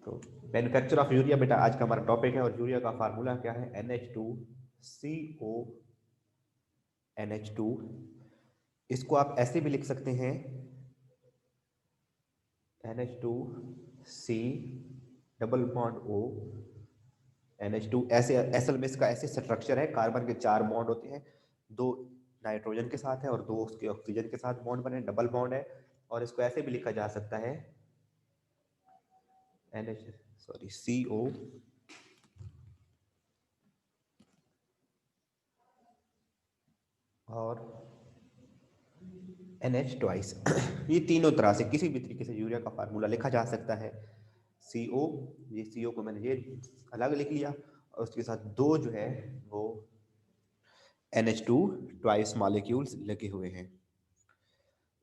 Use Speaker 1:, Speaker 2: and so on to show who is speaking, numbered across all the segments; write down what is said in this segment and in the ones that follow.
Speaker 1: तो manufacture of urea बेटा आज का हमारा टॉपिक है, और यूरिया का फार्मूला क्या है? NH2CO NH2। इसको आप ऐसे भी लिख सकते हैं NH2C double bond O NH2। ऐसे असल में इसका ऐसे स्ट्रक्चर है, कार्बन के 4 बॉन्ड होते हैं, 2 नाइट्रोजन के साथ है और 2 उसके ऑक्सीजन के साथ बॉन्ड बने, डबल बॉन्ड है। और इसको ऐसे भी लिखा जा सकता है CO और NH ट्वाइस। ये तीनों तरह से किसी भी तरीके से यूरिया का फार्मूला लिखा जा सकता है। CO, ये CO को मैंने ये अलग लिख लिया, और उसके साथ 2 जो है वो NH2 ट्वाइस मॉलिक्यूल्स लगे हुए हैं।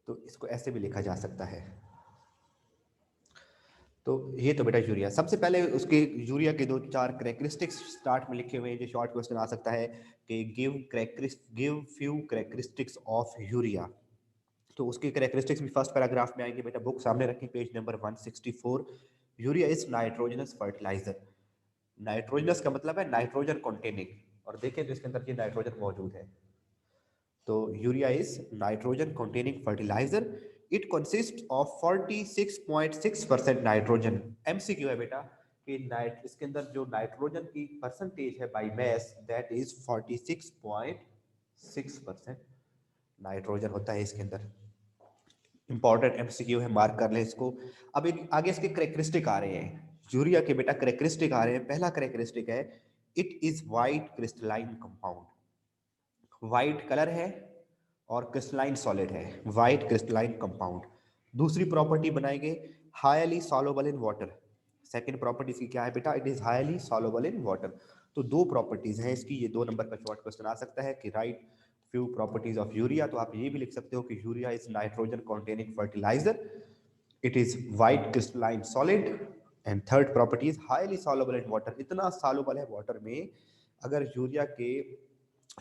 Speaker 1: तो इसको ऐसे भी लिखा जा सकता है। तो ये तो बेटा यूरिया। सबसे पहले उसके यूरिया के 2-4 कैरेक्टरिस्टिक्स स्टार्ट में लिखे हुए हैं, जो शॉर्ट क्वेश्चन आ सकता है कि give few characteristics of urea. तो उसके कैरेक्टरिस्टिक्स भी फर्स्ट पैराग्राफ में आएंगे बेटा। बुक सामने रखी, page number 164। Urea is nitrogenous fertiliser. Nitrogenous का मतलब है नाइट्रोजन कंटेनिंग, और देखें तो इसके अंदर ये नाइट्रोजन मौजूद है। तो urea is nitrogen containing fertiliser. It consist of 46.6% nitrogen. MCQ है बेटा कि इसके अंदर जो नाइट्रोजन की परसेंटेज है by mass, that is 46.6% nitrogen होता है इसके अंदर। इंपॉर्टेंट एमसीक्यू है, मार्क कर लें इसको। अब आगे इसके करेक्टरिस्टिक आ रहे हैं। यूरिया के बेटा करेक्टरिस्टिक आ रहे हैं। पहला करेक्टरिस्टिक है it is white crystalline compound. White colour है और क्रिस्टलाइन सॉलिड है, वाइट क्रिस्टलाइन कंपाउंड। दूसरी प्रॉपर्टी बनाएंगे highly soluble in water. Second property इसकी क्या है बेटा? It is highly soluble in water. तो 2 प्रॉपर्टीज हैं इसकी। ये 2 नंबर का शॉर्ट क्वेश्चन आ सकता है कि write few properties of urea. तो आप ये भी लिख सकते हो कि urea is nitrogen containing fertiliser, it is white crystalline solid, and third property is highly soluble in water. इतना सॉल्युबल है वाटर में, अगर यूरिया के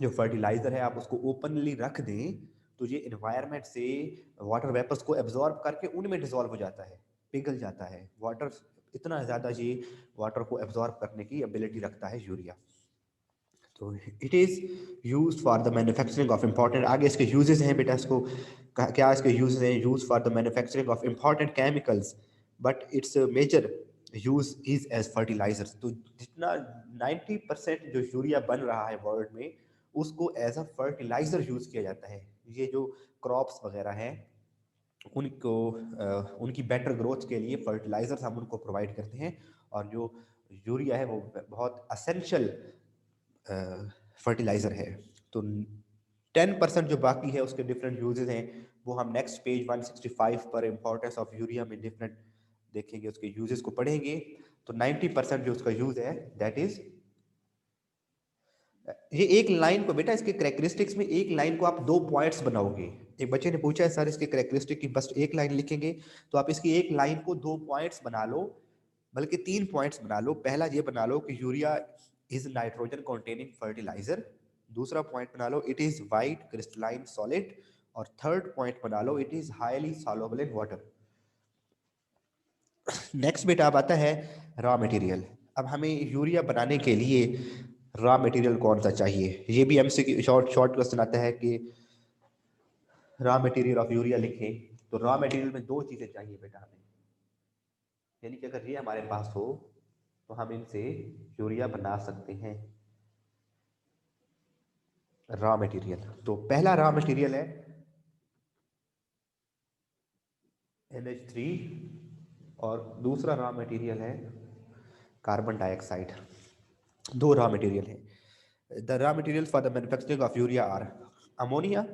Speaker 1: जो फर्टिलाइजर है आप उसको ओपनली रख दें तो ये एनवायरनमेंट से वाटर वेपर्स को एब्जॉर्ब करके उनमें डिसॉल्व हो जाता है, पिघल जाता है। वाटर इतना ज़्यादा ये वाटर को एब्जॉर्ब करने की एबिलिटी रखता है यूरिया। तो it is use for the manufacturing of important, आगे इसके यूजेस हैं बेटा। इसको क्या इसके यूजेस हैं? Use for the manufacturing of important chemicals, but its major use is as fertilisers. तो जितना 90% जो यूरिया बन रहा है वर्ल्ड में, उसको एज अ फर्टिलाइजर यूज किया जाता है। ये जो क्रॉप्स वगैरह हैं उनको उनकी बेटर ग्रोथ के लिए फर्टिलाइजर्स हम उनको प्रोवाइड करते हैं, और जो यूरिया है वो बहुत असेंशियल फर्टिलाइजर है। तो 10% जो बाकी है उसके डिफरेंट यूजेस हैं, वो हम नेक्स्ट पेज 165 पर इंपॉर्टेंस ऑफ यूरिया में डिफरेंट देखेंगे, उसके यूजेस को पढ़ेंगे। तो 90% जो उसका यूज है दैट इज, ये एक लाइन को बेटा, इसके करेक्टरिस्टिक्स में एक लाइन को आप 2 पॉइंट्स बनाओगे। एक बच्चे ने पूछा है सर इसके करेक्टरिस्टिक की बस एक लाइन लिखेंगे, तो आप इसकी एक लाइन को 2 पॉइंट्स बना लो, बल्कि 3 पॉइंट्स बना लो। पहला ये बना लो कि urea is nitrogen containing fertiliser. दूसरा पॉइंट बना लो it is white crystalline solid. और थर्ड पॉइंट बना लो it is highly soluble in water. Next बेटा अब आता है रॉ मटेरियल। अब हमें यूरिया बनाने के लिए रॉ मटेरियल कौन सा चाहिए? ये भी एमसीक्यू शॉर्ट शॉर्ट क्वेश्चन आता है कि रॉ मटेरियल ऑफ यूरिया लिखें। तो रॉ मटेरियल में 2 चीजें चाहिए बेटा हमें, यानी कि अगर ये हमारे पास हो तो हम इनसे यूरिया बना सकते हैं। रॉ मटेरियल, तो पहला रॉ मटेरियल है NH3, और दूसरा रॉ मटेरियल है कार्बन डाइऑक्साइड। 2 रॉ मटेरियल है। The raw material for the manufacturing of urea are ammonia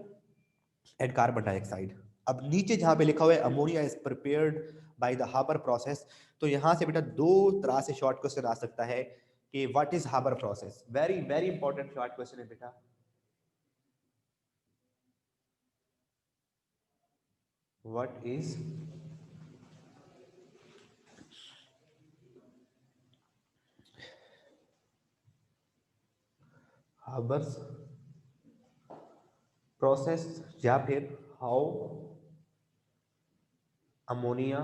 Speaker 1: and carbon dioxide. अब नीचे जहां पे लिखा हुआ है ammonia is prepared by the Haber process, तो यहां से बेटा 2 तरह से शॉर्ट क्वेश्चन आ सकता है कि what is Haber process. Very very important short question है बेटा। व्हाट इज हाबर्स प्रोसेस, या फिर how ammonia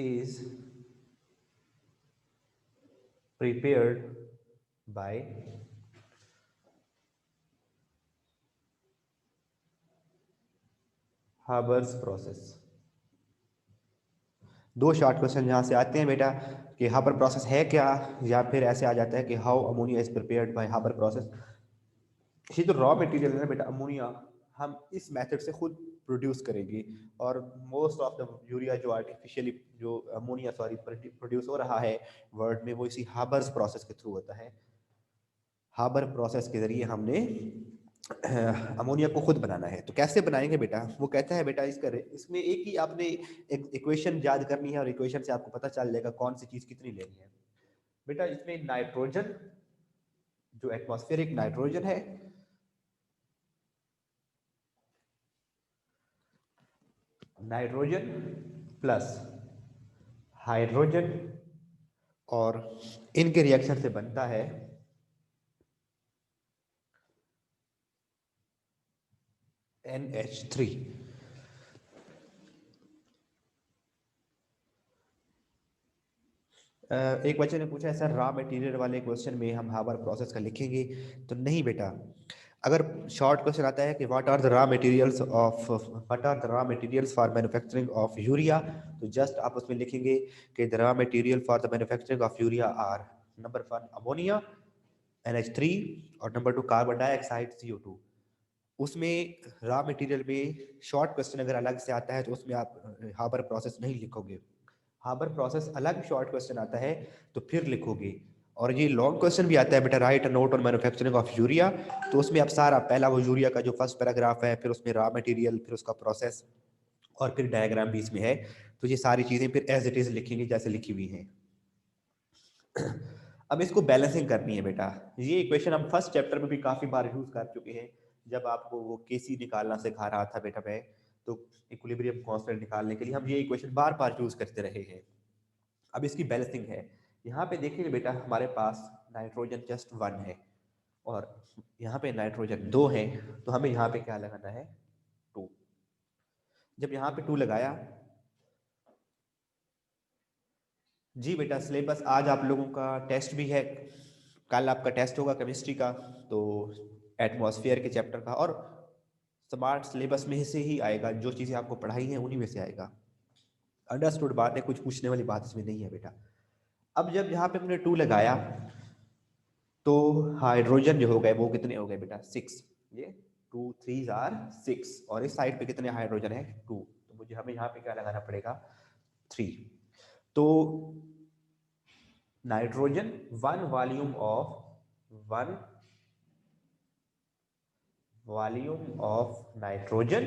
Speaker 1: is prepared by Haber's process। दो शॉर्ट क्वेश्चन यहाँ से आते हैं बेटा कि हाबर प्रोसेस है क्या, या फिर ऐसे आ जाता है कि how ammonia is prepared by Haber process. ये जो रॉ मटेरियल है बेटा अमोनिया, हम इस मेथड से खुद प्रोड्यूस करेंगे, और मोस्ट ऑफ द यूरिया जो आर्टिफिशियली जो अमोनिया सॉरी प्रोड्यूस हो रहा है वर्ल्ड में, वो इसी हाबर्स प्रोसेस के थ्रू होता है। हाबर प्रोसेस के जरिए हमने अमोनिया को खुद बनाना है। तो कैसे बनाएंगे बेटा, वो कहता है बेटा इसमें एक ही आपने एक इक्वेशन याद करनी है, और इक्वेशन से आपको पता चल जाएगा कौन सी चीज कितनी लेनी है। बेटा इसमें नाइट्रोजन, जो एटमॉस्फेरिक नाइट्रोजन है, नाइट्रोजन प्लस हाइड्रोजन, और इनके रिएक्शन से बनता है NH3। एक बच्चे ने पूछा है सर रॉ मटेरियल वाले क्वेश्चन में हम हाबर प्रोसेस का लिखेंगे, तो नहीं बेटा। अगर शॉर्ट क्वेश्चन आता है कि what are the raw materials for manufacturing of urea, तो जस्ट आप उसमें लिखेंगे कि the raw material for the manufacturing of urea are number 1 ammonia NH3, और नंबर 2 कार्बन डाइऑक्साइड CO2। उसमें रॉ मटेरियल में शॉर्ट क्वेश्चन अगर अलग से आता है तो उसमें आप हाबर प्रोसेस नहीं लिखोगे। हाबर प्रोसेस अलग शॉर्ट क्वेश्चन आता है तो फिर लिखोगे। और ये लॉन्ग क्वेश्चन भी आता है बेटा, right a note on manufacturing of urea, तो उसमें आप सारा पहला वो यूरिया का जो फर्स्ट पैराग्राफ है, फिर उसमें रॉ मटेरियल, फिर उसका प्रोसेस, और फिर डायग्राम भी इसमें है। तो ये सारी चीजें फिर एज इट इज लिखेंगे जैसे लिखी हुई हैं। अब इसको बैलेंसिंग करनी है बेटा। ये इक्वेशन हम फर्स्ट चैप्टर में भी काफी बार यूज कर चुके हैं, जब आपको वो केसी निकालना सिखा रहा था बेटा मैं, तो इक्विलिब्रियम कांस्टेंट निकालने के लिए हम ये इक्वेशन बार बार यूज करते रहे हैं। अब इसकी बैलेंसिंग है। यहाँ पे देखिए बेटा हमारे पास नाइट्रोजन जस्ट 1 है, और यहाँ पे नाइट्रोजन 2 है, तो हमें यहाँ पे क्या लगाना है 2। जब यहाँ पे 2 लगाया, जी बेटा सिलेबस आज आप लोगों का टेस्ट भी है, कल आपका टेस्ट होगा केमिस्ट्री का, तो एटमॉस्फेयर के चैप्टर का, और स्मार्ट सिलेबस में से ही आएगा, जो चीज़ें आपको पढ़ाई हैं उन्हीं में से आएगा। अंडरस्टूड बात है, कुछ पूछने वाली बात इसमें नहीं है बेटा। अब जब यहाँ पे हमने 2 लगाया, तो हाइड्रोजन जो हो गए वो कितने हो गए बेटा 6, ये 2 3 आर 6, और इस साइड पे कितने हाइड्रोजन है 2, तो मुझे हमें यहाँ पे क्या लगाना पड़ेगा 3। तो nitrogen 1 volume of nitrogen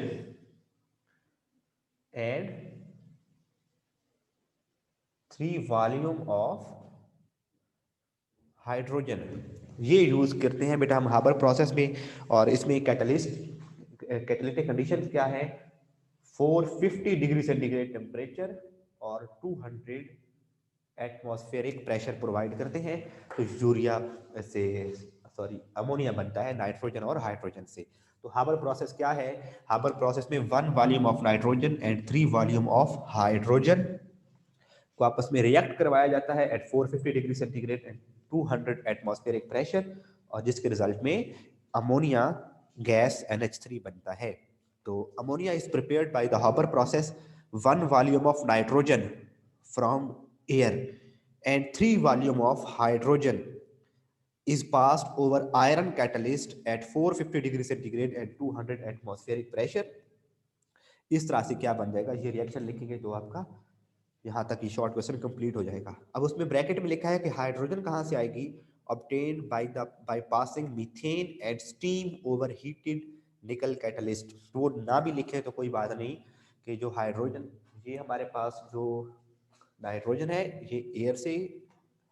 Speaker 1: and 3 volume of hydrogen, ये यूज करते हैं बेटा हम हाबर प्रोसेस में। और इसमें कैटालिटिक कंडीशन क्या है, 450 डिग्री सेंटीग्रेड टेम्परेचर और 200 एटमॉस्फेरिक प्रेशर प्रोवाइड करते हैं। तो यूरिया से सॉरी अमोनिया बनता है नाइट्रोजन और हाइड्रोजन से। तो हाबर प्रोसेस क्या है, हाबर प्रोसेस में 1 volume of nitrogen and 3 volume of hydrogen को आपस में रिएक्ट करवाया जाता है at 450 degree centigrade and 200 atmospheric pressure, और जिसके रिजल्ट में अमोनिया गैस NH3 बनता है। तो ammonia is prepared by the Haber process, 1 volume of nitrogen from air and 3 volume of hydrogen is passed over iron catalyst at 450 degree centigrade and 200 atmospheric pressure। इस तरह से क्या बन जाएगा, ये रिएक्शन लिखेंगे तो आपका यहाँ तक ही शॉर्ट क्वेश्चन कंप्लीट हो जाएगा। अब उसमें ब्रैकेट में लिखा है कि हाइड्रोजन कहाँ से आएगी, obtained by passing methane and steam over heated nickel catalyst। तो वो ना भी लिखे तो कोई बात नहीं, कि जो हाइड्रोजन, ये हमारे पास जो नाइट्रोजन है ये एयर से,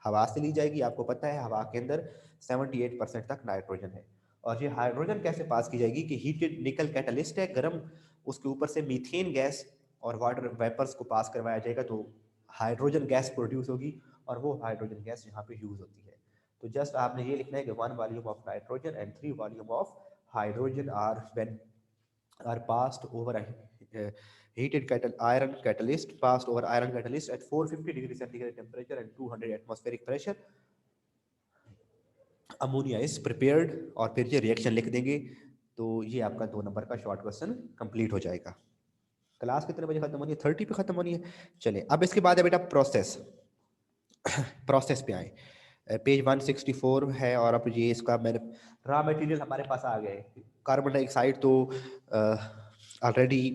Speaker 1: हवा से ली जाएगी। आपको पता है हवा के अंदर 78% तक नाइट्रोजन है। और ये हाइड्रोजन कैसे पास की जाएगी कि हीटेड निकल कैटलिस्ट है, गर्म, उसके ऊपर से मीथेन गैस और वाटर वेपर्स को पास करवाया जाएगा, तो हाइड्रोजन गैस प्रोड्यूस होगी, और वो हाइड्रोजन गैस यहाँ पे यूज होती है। तो जस्ट आपने ये लिखना है कि 1 volume of nitrogen and 3 volume of hydrogen are passed over heated iron catalyst passed over iron catalyst at 450 degree centigrade temperature and 200 atmospheric pressure. Ammonia is prepared, और फिर ये रिएक्शन लिख देंगे। तो ये आपका 2 नंबर का शॉर्ट क्वेश्चन कंप्लीट हो जाएगा। क्लास कितने बजे खत्म होनी है? 30 पे खत्म होनी है। चले, अब इसके बाद है बेटा प्रोसेस। प्रोसेस पे आए, पेज 164 है, और अब ये इसका मैंने रॉ मटेरियल हमारे पास आ गए। कार्बन डाइऑक्साइड तो ऑलरेडी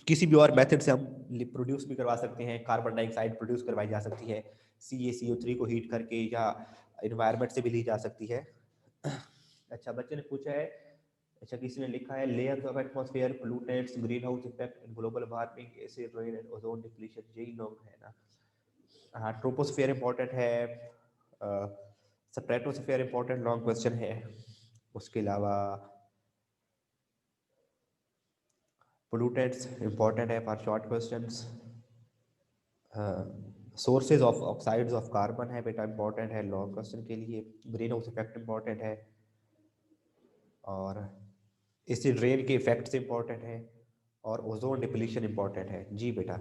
Speaker 1: किसी भी और मेथड से हम प्रोड्यूस भी करवा सकते हैं। कार्बन डाइऑक्साइड प्रोड्यूस करवाई जा सकती है CaCO3 को हीट करके, या इन्वायरमेंट से भी ली जा सकती है। अच्छा, बच्चे ने पूछा है, अच्छा किसी ने लिखा है layers of atmosphere, pollutants, green house effect and global warming, acid rain and ozone depletion, यही लोग है ना। हाँ, ट्रोपोस्फेयर इंपॉर्टेंट है, स्ट्रेटोस्फेयर इंपॉर्टेंट लॉन्ग क्वेश्चन है। उसके अलावा पोल्यूटेंट्स इंपॉर्टेंट है for short questions. Sources of oxides of carbon है बेटा, इंपॉर्टेंट है लॉन्ग क्वेश्चन के लिए। ग्रीन हाउस इफेक्ट इंपॉर्टेंट है, और एसिड रेन के इफेक्ट्स इंपॉर्टेंट है, और ओजोन डिप्लीशन इंपॉर्टेंट है। जी बेटा।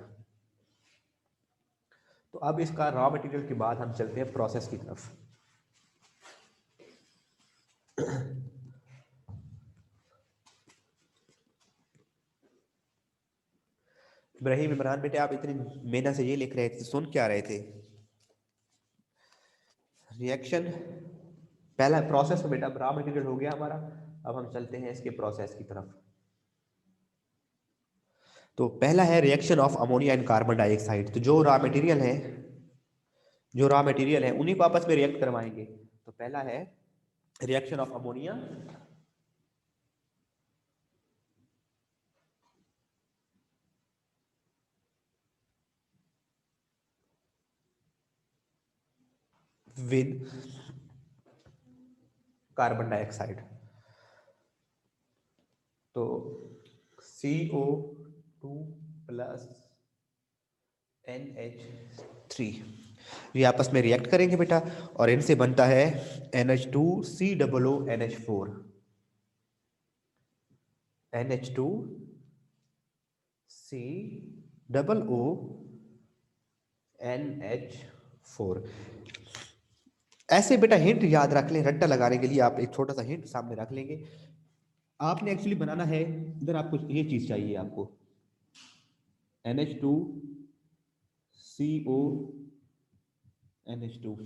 Speaker 1: तो अब इसका रॉ मटेरियल के बाद हम चलते हैं प्रोसेस की तरफ। इब्राहिम इमरान बेटे, आप इतनी मेहनत से ये लिख रहे थे, सुन क्या रहे थे? रिएक्शन पहला प्रोसेस में बेटा रॉ मटेरियल हो गया हमारा। अब हम चलते हैं इसके प्रोसेस की तरफ। तो पहला है reaction of ammonia and carbon dioxide. तो जो रॉ मटेरियल है, जो रॉ मटेरियल है उन्हीं को आपस में रिएक्ट करवाएंगे। तो पहला है reaction of ammonia with carbon dioxide. तो CO2 प्लस NH3 ये आपस में रिएक्ट करेंगे बेटा, और इनसे बनता है NH2COONH4। NH2COONH4। ऐसे बेटा हिंट याद रख लें, रट्टा लगाने के लिए आप एक छोटा सा हिंट सामने रख लेंगे। आपने एक्चुअली बनाना है, इधर आपको ये चीज चाहिए, आपको NH2CONH2।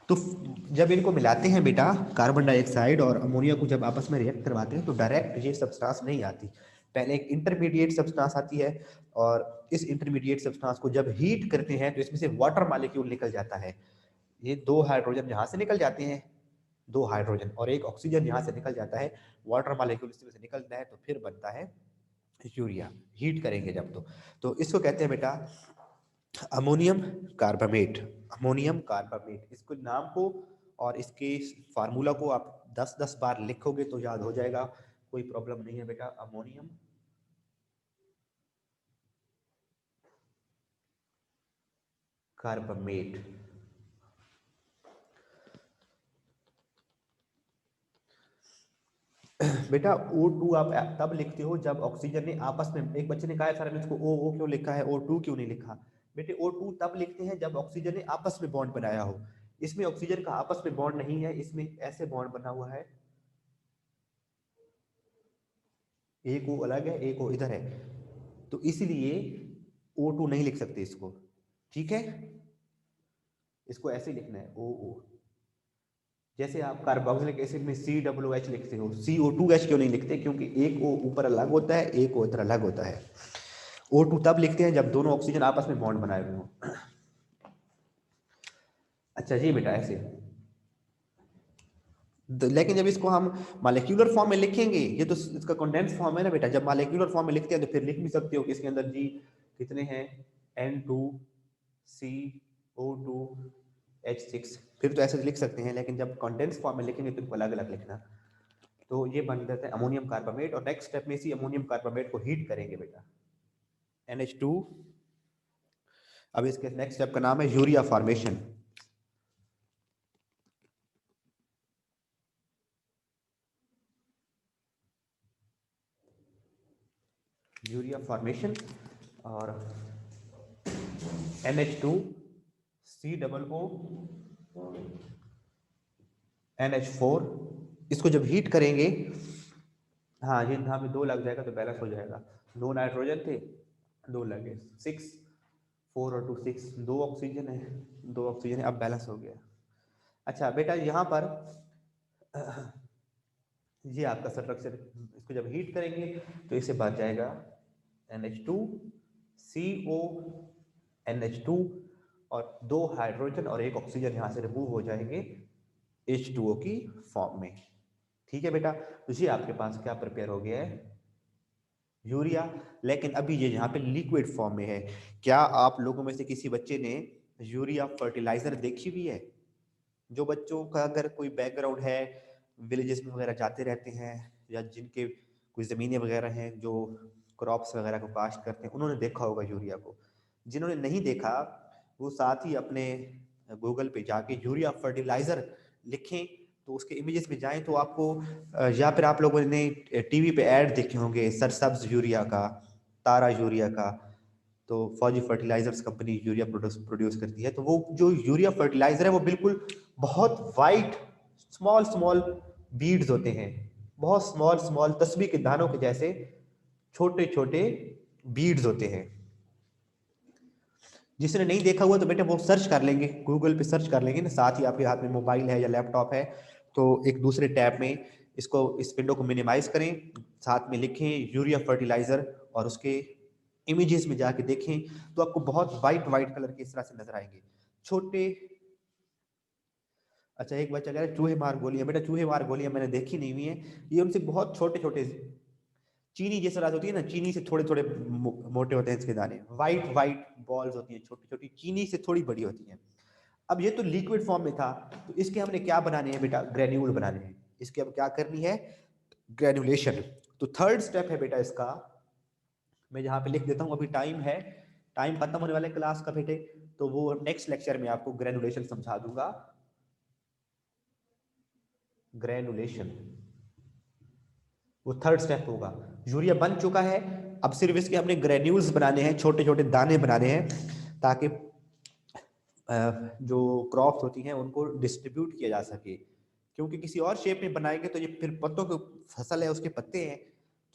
Speaker 1: तो जब इनको मिलाते हैं बेटा, कार्बन डाइऑक्साइड और अमोनिया को जब आपस में रिएक्ट करवाते हैं, तो डायरेक्ट ये सब्सटेंस नहीं आती, पहले एक इंटरमीडिएट सब्सटेंस आती है। और इस इंटरमीडिएट सब्सटेंस को जब हीट करते हैं तो इसमें से वाटर मॉलिक्यूल निकल जाता है। ये 2 हाइड्रोजन यहाँ से निकल जाते हैं, 2 हाइड्रोजन, और एक ऑक्सीजन यहाँ से निकल जाता है। वाटर मॉलिक्यूल इसमें से निकलता है, तो फिर बनता है यूरिया। हीट करेंगे जब, तो इसको कहते हैं बेटा अमोनियम कार्बामेट। अमोनियम कार्बामेट, इसको नाम को और इसके फार्मूला को आप 10-10 बार लिखोगे तो याद हो जाएगा, कोई प्रॉब्लम नहीं है बेटा। Ammonium carbamate. बेटा O2 आप तब लिखते हो जब ऑक्सीजन ने आपस में, एक बच्चे ने कहा है सर इसको O क्यों लिखा है, O2 क्यों नहीं लिखा? बेटे O2 तब लिखते हैं जब ऑक्सीजन ने आपस में बॉन्ड बनाया हो। इसमें ऑक्सीजन का आपस में बॉन्ड नहीं है, इसमें ऐसे बॉन्ड बना हुआ है, एक O अलग है, एक O इधर है, तो इसलिए O2 नहीं लिख सकते इसको। ठीक है, इसको ऐसे लिखना है OO। जैसे आप कार्बोक्सिलिक एसिड में COOH लिखते हो, CO2H क्यों नहीं लिखते? क्योंकि एक O ऊपर अलग होता है, एक O इधर अलग होता है। O2 तब लिखते हैं जब दोनों ऑक्सीजन आपस में बॉन्ड बनाए हुए हों। अच्छा जी बेटा, ऐसे लेकिन जब इसको हम मॉलिक्यूलर फॉर्म में लिखेंगे, ये तो इसका कंडेंस फॉर्म है ना बेटा, जब मॉलिक्यूलर फॉर्म में लिखते हैं तो फिर लिख भी सकते हो कि इसके अंदर जी कितने हैं, N2CO2H6, फिर तो ऐसे लिख सकते हैं। लेकिन जब कंडेंस फॉर्म में लिखेंगे तो अलग अलग लिखना। तो ये बन जाता है अमोनियम कार्बामेट, और नेक्स्ट स्टेप में इसी अमोनियम कार्बामेट को हीट करेंगे बेटा, NH2। अब इसके नेक्स्ट स्टेप का नाम है यूरिया फॉर्मेशन। यूरिया फॉर्मेशन और NH2 COO NH4, इसको जब हीट करेंगे, हाँ ये यहाँ पे 2 लग जाएगा तो बैलेंस हो जाएगा। 2 नाइट्रोजन थे, 2 लगे, 6, 4 और 2 6, 2 ऑक्सीजन है, 2 ऑक्सीजन है, अब बैलेंस हो गया। अच्छा बेटा यहाँ पर ये आपका स्ट्रक्चर, इसको जब हीट करेंगे तो इससे बच जाएगा NH2 CO NH2 और 2 हाइड्रोजन और 1 ऑक्सीजन यहाँ से रिमूव हो जाएंगे H2O की फॉर्म में। ठीक है बेटा, तो ये आपके पास क्या प्रिपेयर हो गया है, यूरिया। लेकिन अभी ये यहाँ पे लिक्विड फॉर्म में है। क्या आप लोगों में से किसी बच्चे ने यूरिया फर्टिलाइजर देखी हुई है? जो बच्चों का अगर कोई बैकग्राउंड है, विलेजेस में वगैरह जाते रहते हैं, या जिनके कोई ज़मीनें वगैरह हैं जो क्रॉप्स वगैरह को काश्त करते हैं, उन्होंने देखा होगा यूरिया को। जिन्होंने नहीं देखा वो साथ ही अपने गूगल पे जाके यूरिया फर्टिलाइजर लिखें तो उसके इमेजेस में जाएं तो आपको या फिर आप लोगों ने टीवी पे ऐड देखे होंगे सरसब्ज यूरिया का, तारा यूरिया का। तो फौजी फर्टिलाइजर्स कंपनी यूरिया प्रोड्यूस करती है। तो वो जो यूरिया फर्टिलाइजर है वो बिल्कुल बहुत वाइट स्मॉल स्मॉल बीड्स होते हैं, बहुत स्मॉल स्मॉल तस्बीह के दानों के जैसे छोटे छोटे बीड्स होते हैं। जिसने नहीं देखा हुआ तो बेटा वो सर्च कर लेंगे, गूगल पे सर्च कर लेंगे ना, साथ ही आपके हाथ में मोबाइल है या लैपटॉप है तो एक दूसरे टैब में इसको, इस विंडो को मिनिमाइज करें, साथ में लिखें यूरिया फर्टिलाइजर और उसके इमेजेस में जाके देखें तो आपको बहुत वाइट वाइट कलर के इस तरह से नजर आएंगे छोटे। अच्छा एक बच्चा कह रहा है चूहे मार गोलियां, बेटा चूहे मार गोलियां मैंने देखी नहीं हुई है, ये उनसे बहुत छोटे छोटे चीनी जैसा राज होती है ना, चीनी से थोड़े थोड़े मोटे होते हैं इसके दाने, वाइट वाइट बॉल्स होती हैं छोटी छोटी, चीनी से थोड़ी बड़ी होती हैं। अब ये तो लिक्विड फॉर्म में था, तो इसके हमने क्या बनाने हैं बेटा, ग्रेन्यूल बनाने हैं। इसके अब क्या करनी है, ग्रेनुलेशन। तो थर्ड स्टेप है बेटा इसका, मैं यहाँ पे लिख देता हूँ, अभी टाइम है, टाइम खत्म होने वाले क्लास का बेटे, तो वो नेक्स्ट लेक्चर में आपको ग्रेनुलेशन समझा दूंगा। ग्रेनुलेशन वो थर्ड स्टेप होगा। यूरिया बन चुका है, अब सिर्फ इसके हमने ग्रेन्यूल्स बनाने हैं, छोटे छोटे दाने बनाने हैं, ताकि जो क्रॉप्स होती हैं उनको डिस्ट्रीब्यूट किया जा सके। क्योंकि किसी और शेप में बनाएंगे तो ये फिर पत्तों की फसल है, उसके पत्ते हैं,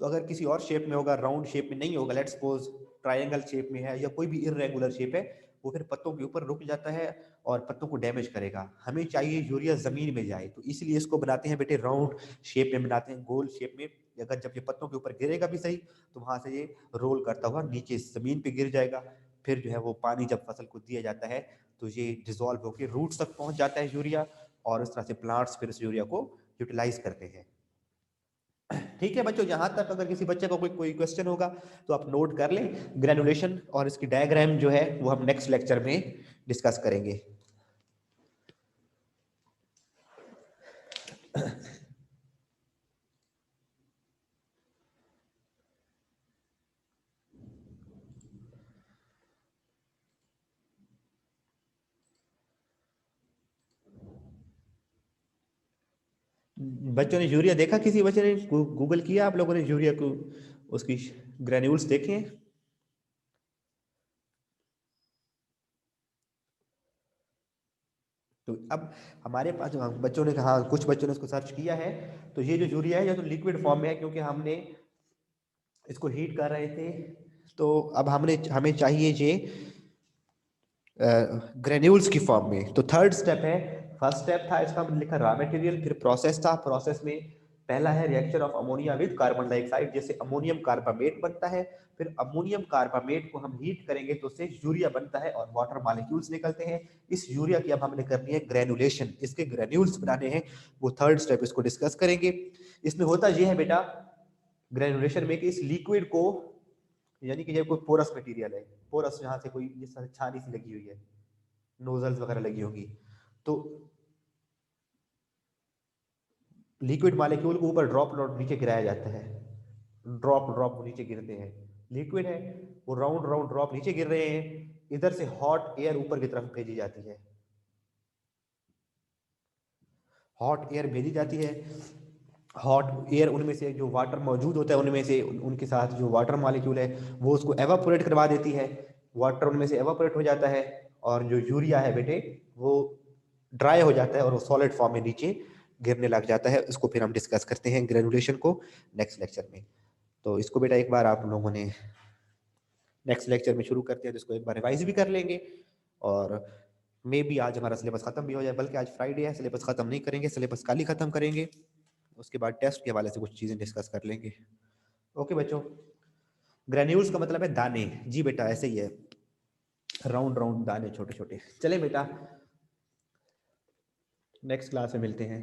Speaker 1: तो अगर किसी और शेप में होगा, राउंड शेप में नहीं होगा, लेट्स सपोज ट्रायंगल शेप में है या कोई भी इरेगुलर शेप है, वो फिर पत्तों के ऊपर रुक जाता है और पत्तों को डैमेज करेगा। हमें चाहिए यूरिया जमीन में जाए, तो इसलिए इसको बनाते हैं बेटे राउंड शेप में बनाते हैं, गोल शेप में। अगर जब ये पत्तों के ऊपर गिरेगा भी सही तो वहां से ये रोल करता हुआ नीचे जमीन पे गिर जाएगा। फिर जो है वो पानी जब फसल को दिया जाता है तो ये डिसॉल्व होकर रूट्स तक पहुंच जाता है यूरिया, और इस तरह से प्लांट्स फिर इस यूरिया को यूटिलाइज करते हैं। ठीक है बच्चों, यहाँ तक अगर किसी बच्चे को कोई क्वेश्चन होगा तो आप नोट कर लें। ग्रेनुलेशन और इसकी डायग्राम जो है वो हम नेक्स्ट लेक्चर में डिस्कस करेंगे। बच्चों ने यूरिया देखा, किसी बच्चे ने गूगल किया, आप लोगों ने यूरिया को उसकी ग्रेन्यूल्स देखे हैं? तो अब हमारे पास जो बच्चों ने कहा, कुछ बच्चों ने इसको सर्च किया है, तो ये जो यूरिया है या तो लिक्विड फॉर्म में है, क्योंकि हमने इसको हीट कर रहे थे, तो अब हमें चाहिए ये ग्रेन्यूल्स की फॉर्म में। तो थर्ड स्टेप है, फर्स्ट स्टेप था इसका हमने लिखा रॉ मटेरियल, फिर प्रोसेस था, प्रोसेस में पहला है reaction of ammonia with carbon dioxide, जैसे अमोनियम कार्बामेट बनता है, फिर अमोनियम कार्बामेट को हम हीट करेंगे तो उससे यूरिया बनता है और वाटर मॉलिक्यूल्स निकलते हैं। इस यूरिया की अब हमने करनी है ग्रेनुलेशन, इसके ग्रेन्यूल्स बनाने हैं, वो थर्ड स्टेप इसको डिस्कस करेंगे। इसमें होता यह है बेटा ग्रेनुलेशन में कि इस लिक्विड को, यानी कि जब कोई पोरस मटेरियल है, पोरस जहां से कोई छानी सी लगी हुई है, नोजल्स वगैरह लगी होगी, तो लिक्विड मॉलिक्यूल को ऊपर ड्रॉप ड्रॉप नीचे गिराया जाता है, ड्रॉप ड्रॉप नीचे गिरते हैं। लिक्विड है वो राउंड राउंड ड्रॉप नीचे गिर रहे हैं, इधर से हॉट एयर ऊपर की तरफ भेजी जाती है, हॉट एयर भेजी जाती है, हॉट एयर, उनमें से जो वाटर मौजूद होता है उनमें से उनके साथ जो वाटर मॉलिक्यूल है वो उसको एवापोरेट करवा देती है, वाटर उनमें से एवापोरेट हो जाता है, और जो यूरिया है बेटे वो ड्राई हो जाता है और वो सॉलिड फॉर्म में नीचे गिरने लग जाता है। इसको फिर हम डिस्कस करते हैं ग्रेनुलेशन को नेक्स्ट लेक्चर में। तो इसको बेटा एक बार आप लोगों ने नेक्स्ट लेक्चर में शुरू करते हैं तो इसको एक बार रिवाइज भी कर लेंगे, और मे भी आज हमारा सिलेबस खत्म भी हो जाए, बल्कि आज फ्राइडे है, सिलेबस खत्म नहीं करेंगे, सिलेबस कल ही खत्म करेंगे, उसके बाद टेस्ट के हवाले से कुछ चीजें डिस्कस कर लेंगे। ओके बच्चों, ग्रेन्यूल्स का मतलब है दाने, जी बेटा ऐसे ही है, राउंड राउंड दाने छोटे छोटे। चले बेटा नेक्स्ट क्लास में मिलते हैं।